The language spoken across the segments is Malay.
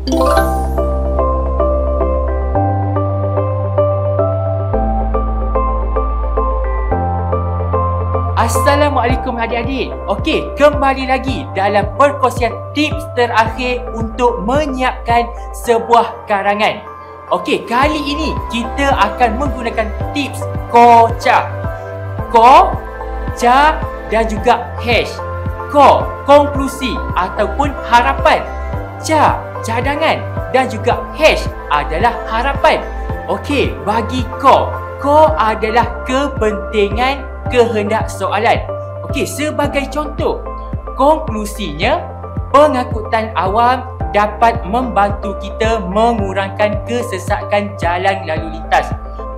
Assalamualaikum adik-adik. Okey, kembali lagi dalam perkongsian tips terakhir untuk menyiapkan sebuah karangan. Okey, kali ini kita akan menggunakan tips ko, ca. Ko, ca dan juga hash. Ko, konklusi ataupun harapan. Ca, cadangan dan juga hash adalah harapan. Okey, bagi ko adalah kepentingan kehendak soalan. Okey, sebagai contoh, konklusinya pengakutan awam dapat membantu kita mengurangkan kesesakan jalan lalu lintas.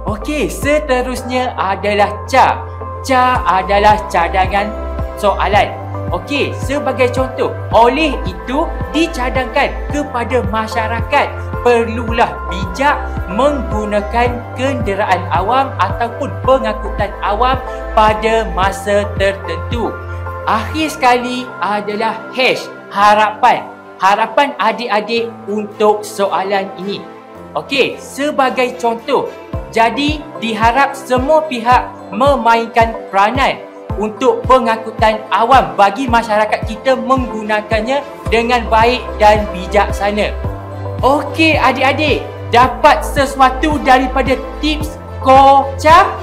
Okey, seterusnya adalah ca. Ca adalah cadangan soalan. Okey, sebagai contoh, oleh itu dicadangkan kepada masyarakat perlulah bijak menggunakan kenderaan awam ataupun pengangkutan awam pada masa tertentu. Akhir sekali adalah hash, harapan. Harapan adik-adik untuk soalan ini. Okey, sebagai contoh, jadi diharap semua pihak memainkan peranan untuk pengangkutan awam bagi masyarakat kita menggunakannya dengan baik dan bijaksana. Okey adik-adik, dapat sesuatu daripada tips ko, ca?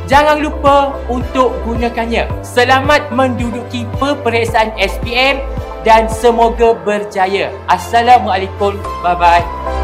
Jangan lupa untuk gunakannya. Selamat menduduki peperiksaan SPM dan semoga berjaya. Assalamualaikum. Bye-bye.